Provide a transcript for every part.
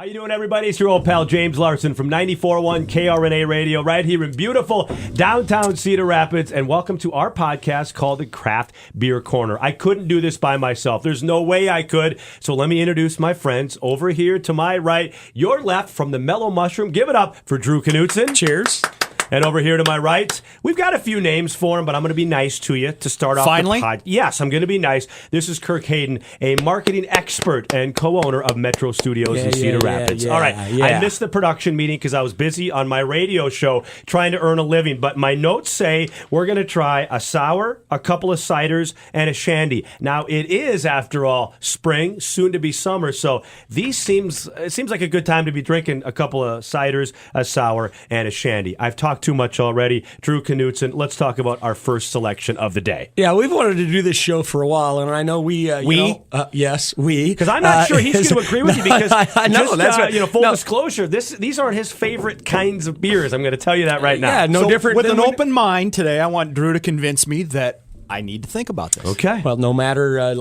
How you doing, everybody? It's your old pal James Larson from 94.1 KRNA Radio right here in beautiful downtown Cedar Rapids, and welcome to our podcast called the Craft Beer Corner. I couldn't do this by myself. There's no way I could, so let me introduce my friends. Over here to my right, your left, from the Mellow Mushroom, give it up for Drew Knutson. Cheers. And over here to my right, we've got a few names for him, but I'm going to be nice to you to start off. Finally? Yes, I'm going to be nice. This is Kirk Hayden, a marketing expert and co-owner of Metro Studios in Cedar Rapids. All right, I missed the production meeting because I was busy on my radio show trying to earn a living, but my notes say we're going to try a sour, a couple of ciders, and a shandy. Now, it is, after all, spring, soon to be summer, so it seems like a good time to be drinking a couple of ciders, a sour, and a shandy. I've talked too much already. Drew Knutson, let's talk about our first selection of the day. Yeah, we've wanted to do this show for a while, and I know yes, we. Because I'm not sure he's going to agree with you, because I know, that's right. Full disclosure, these aren't his favorite kinds of beers. I'm going to tell you that right now. Yeah, no different. With an open mind today, I want Drew to convince me that I need to think about this. Okay. Well, no matter,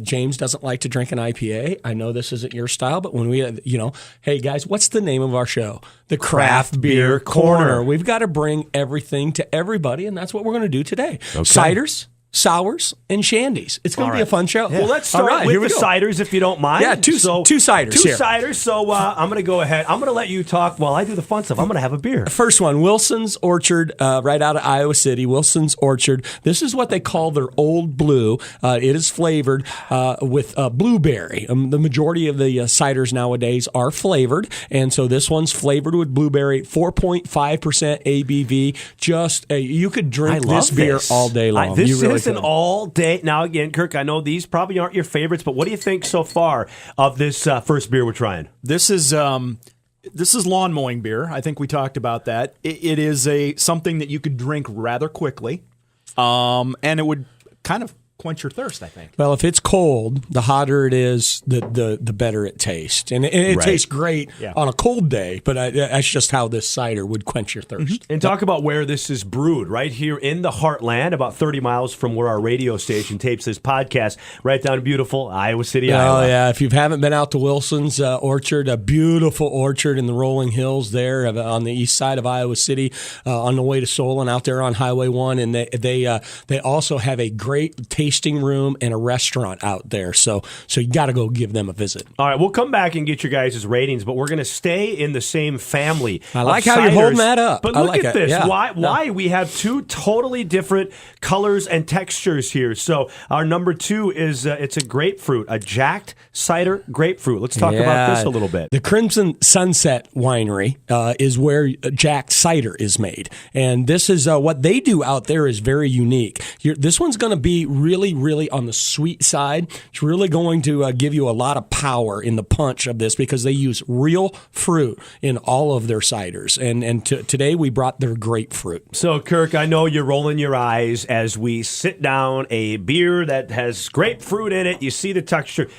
James doesn't like to drink an IPA. I know this isn't your style, but when we, hey, guys, what's the name of our show? The Craft Beer Corner. We've got to bring everything to everybody, and that's what we're going to do today. Okay. Ciders, sours, and shandies. It's going to be a fun show. Yeah. Well, let's start with the ciders, if you don't mind. Yeah, two ciders. Two ciders. So I'm going to go ahead. I'm going to let you talk while I do the fun stuff. I'm going to have a beer. First one, Wilson's Orchard, right out of Iowa City. Wilson's Orchard. This is what they call their Old Blue. It is flavored with blueberry. The majority of the ciders nowadays are flavored, and so this one's flavored with blueberry. 4.5% ABV. You could drink this beer all day long. This is an all day. Now, again, Kirk, I know these probably aren't your favorites, but what do you think so far of this first beer we're trying? This is lawn mowing beer. I think we talked about that. It is something that you could drink rather quickly, and it would kind of quench your thirst, I think. Well, if it's cold, the hotter it is, the better it tastes. And it tastes great on a cold day, but that's just how this cider would quench your thirst. Mm-hmm. And talk about where this is brewed, right here in the heartland, about 30 miles from where our radio station tapes this podcast, right down in beautiful Iowa City, Iowa. Oh, yeah. If you haven't been out to Wilson's Orchard, a beautiful orchard in the rolling hills there on the east side of Iowa City, on the way to Solon, out there on Highway 1. And they also have a great tasting room and a restaurant out there, so you got to go give them a visit. All right, we'll come back and get your guys' ratings, but we're going to stay in the same family. I like how you're holding that up. But look at this. Yeah. Why we have two totally different colors and textures here. So our number 2 is it's a grapefruit, a jacked cider grapefruit. Let's talk about this a little bit. The Crimson Sunset Winery is where jacked cider is made, and this is what they do out there is very unique. This one's going to be really on the sweet side. It's really going to give you a lot of power in the punch of this because they use real fruit in all of their ciders. And today we brought their grapefruit. So, Kirk, I know you're rolling your eyes as we sit down a beer that has grapefruit in it. You see the texture.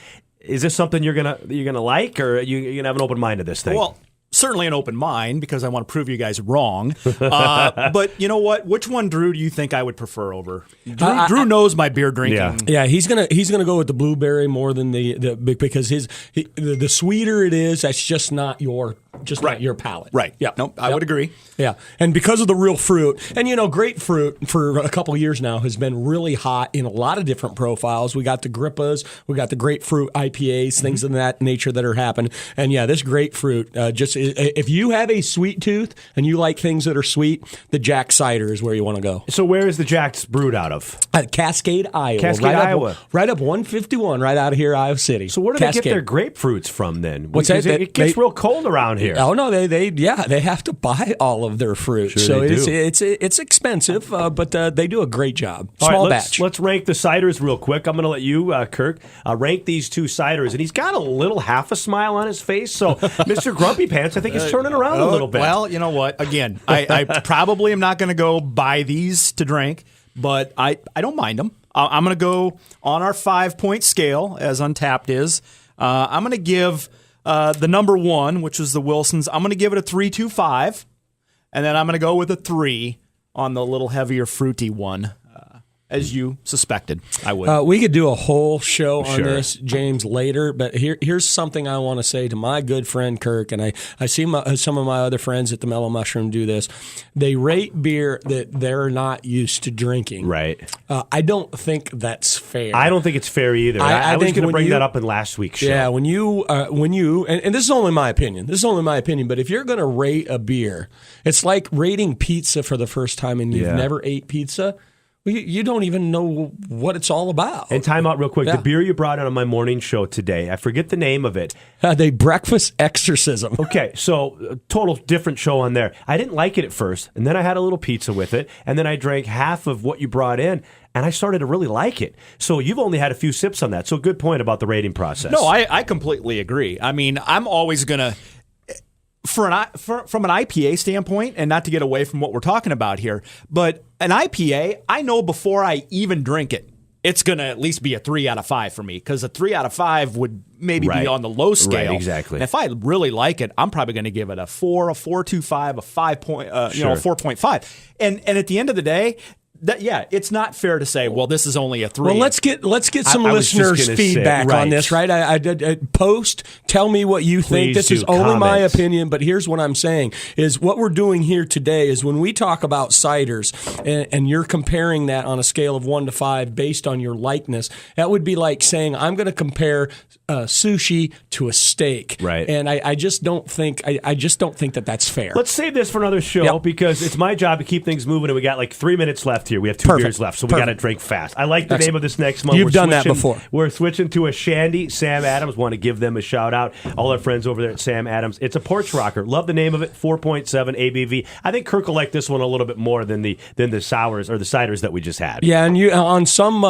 Is this something you're gonna like, or are you gonna have an open mind to this thing? Well, certainly an open mind because I want to prove you guys wrong. But you know what? Which one, Drew, do you think I would prefer over? Drew knows my beer drinking. Yeah, he's gonna go with the blueberry more than the because the sweeter it is, that's just not your palate. Right. Yeah. Nope. I would agree. Yeah. And because of the real fruit, and grapefruit for a couple of years now has been really hot in a lot of different profiles. We got the Grippas, we got the grapefruit IPAs, things of that nature that are happening. And yeah, this grapefruit if you have a sweet tooth and you like things that are sweet, the Jack cider is where you want to go. So where is the Jack's brewed out of? Cascade, Iowa. Iowa. Right up 151, right out of here, Iowa City. So where do they get their grapefruits from then? What's that? It gets real cold around here. Oh no, they have to buy all of their fruit. Sure, so it's expensive, but they do a great job. Small batch. Let's rank the ciders real quick. I'm going to let you, Kirk, rank these two ciders, and he's got a little half a smile on his face. So, Mr. Grumpy Pants, I think he's turning around a little bit. Well, you know what? Again, I probably am not going to go buy these to drink, but I don't mind them. I'm going to go on our 5-point scale, as Untapped is. I'm going to give the number 1, which is the Wilson's, I'm going to give it a 3.25, and then I'm going to go with a 3 on the little heavier fruity one. as you suspected I would. We could do a whole show on this, James, later, but here's something I want to say to my good friend Kirk, and I see some of my other friends at the Mellow Mushroom do this. They rate beer that they're not used to drinking. Right. I don't think that's fair. I don't think it's fair either. I was going to bring that up in last week's show. Yeah, when you and this is only my opinion. But if you're going to rate a beer, it's like rating pizza for the first time and you've never ate pizza. You don't even know what it's all about. And time out real quick. The beer you brought on my morning show today, I forget the name of it. The Breakfast Exorcism. Okay, so total different show on there. I didn't like it at first, and then I had a little pizza with it, and then I drank half of what you brought in, and I started to really like it. So you've only had a few sips on that. So good point about the rating process. No, I completely agree. I mean, I'm always going to... from an IPA standpoint, and not to get away from what we're talking about here, but an IPA, I know before I even drink it, it's going to at least be a 3 out of 5 for me, because a 3 out of 5 would maybe be on the low scale. Right, exactly. And if I really like it, I'm probably going to give it a 4, a 4.25, a 5 point, a 4.5. And at the end of the day, it's not fair to say, well, this is only a 3. Well, let's get some listeners' feedback on this, right? I post, tell me what you think. Please this is only my opinion, but here's what I'm saying, is what we're doing here today is when we talk about ciders and you're comparing that on a scale of 1 to 5 based on your likeness, that would be like saying I'm going to compare sushi to a steak. Right. And I just don't think that that's fair. Let's save this for another show because it's my job to keep things moving, and we got like 3 minutes left here. We have 2 beers left, so we got to drink fast. I like the name of this next month. You've done that before. We're switching to a Shandy. Sam Adams, want to give them a shout out. All our friends over there at Sam Adams. It's a porch rocker. Love the name of it. 4.7 ABV. I think Kirk will like this one a little bit more than the sours or the ciders that we just had. Yeah, and you on some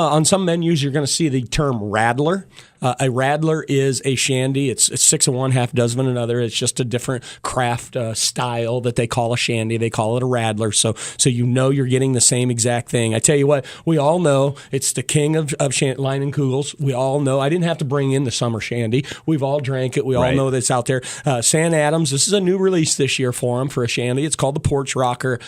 menus you're going to see the term radler. A radler is a shandy. It's 6 of one, half dozen of another. It's just a different craft style that they call a shandy. They call it a radler. So you know you're getting the same exact thing. I tell you what, we all know it's the king of Line and Kugels. We all know. I didn't have to bring in the summer shandy. We've all drank it. We all know that's out there. Sam Adams, this is a new release this year for him for a shandy. It's called the Porch Rocker.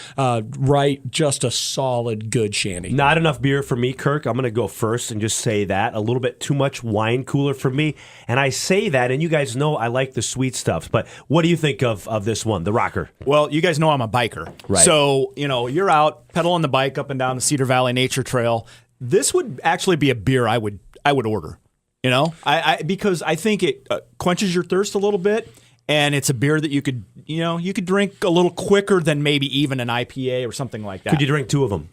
Just a solid, good shandy. Not enough beer for me, Kirk. I'm going to go first and just say that. A little bit too much wine cooler for me. And I say that, and you guys know I like the sweet stuff. But what do you think of this one, the rocker? Well, you guys know I'm a biker. Right. So, you're out pedaling the bike up and down the Cedar Valley Nature Trail. This would actually be a beer I would order. Because I think it quenches your thirst a little bit. And it's a beer that you could drink a little quicker than maybe even an IPA or something like that. Could you drink 2 of them?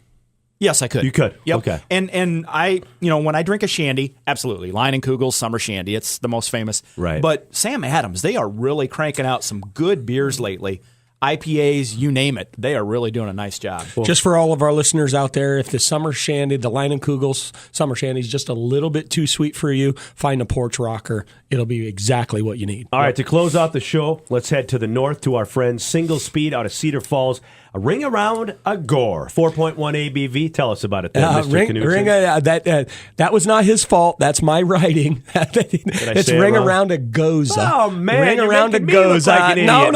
Yes, I could. You could? Yep. Okay. And I, when I drink a shandy, absolutely. Line and Kugel's Summer Shandy. It's the most famous. Right. But Sam Adams, they are really cranking out some good beers lately. IPAs, you name it. They are really doing a nice job. Cool. Just for all of our listeners out there, if the Summer Shandy, the Line and Kugel's Summer Shandy is just a little bit too sweet for you, find a porch rocker. It'll be exactly what you need. All right, to close out the show, let's head to the north to our friend SingleSpeed out of Cedar Falls. A Ring Around a Gore, 4.1 ABV. Tell us about it there, Mr. Knudsen. That was not his fault. That's my writing. It's Ring Around a Goza. Oh, man. Ring Around a Goza. Like no.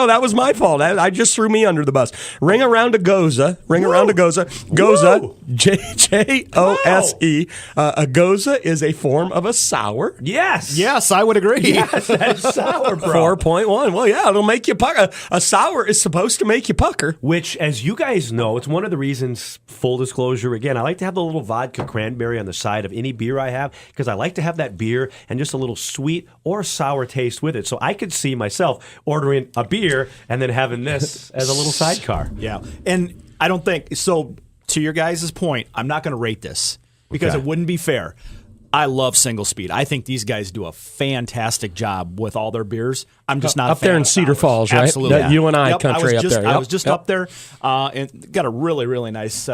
That was my fault. I just threw me under the bus. Ring Around a Goza. Ring Around a Goza. Goza, J-O-S-E. A Goza is a form of a sour. Yes, I would agree. Yes, that's sour, bro. 4.1. Well, yeah, it'll make you pucker. A sour is supposed to make you pucker. Which, as you guys know, it's one of the reasons, full disclosure again, I like to have the little vodka cranberry on the side of any beer I have because I like to have that beer and just a little sweet or sour taste with it. So I could see myself ordering a beer and then having this as a little sidecar. Yeah. And I don't think, so to your guys' point, I'm not going to rate this because it wouldn't be fair. I love SingleSpeed. I think these guys do a fantastic job with all their beers. I'm just not up there in Cedar Falls, right? Absolutely. That you and I country up there. I was just up there and got a really, really nice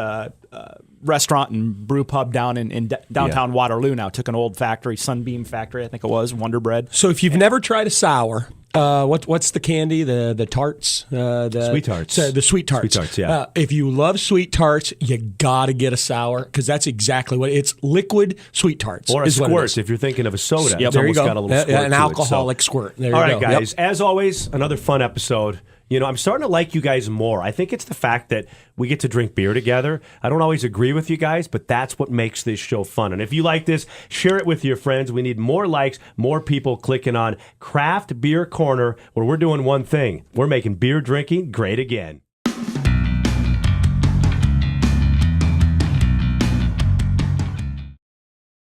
restaurant and brew pub down in downtown Waterloo now. Took an old factory, Sunbeam Factory, I think it was, Wonder Bread. So if you've never tried a sour, what's the candy? The tarts? Sweet tarts. The sweet tarts. Sweet tarts, yeah. If you love sweet tarts, you got to get a sour because that's exactly what it's liquid sweet tarts. Or a squirt if you're thinking of a soda. Yep. It's there you go. Got a little squirt an alcoholic squirt. There all you right, go. guys. As always, another fun episode. You know, I'm starting to like you guys more. I think it's the fact that we get to drink beer together. I don't always agree with you guys, but that's what makes this show fun. And if you like this, share it with your friends. We need more likes, more people clicking on Craft Beer Corner, where we're doing one thing. We're making beer drinking great again.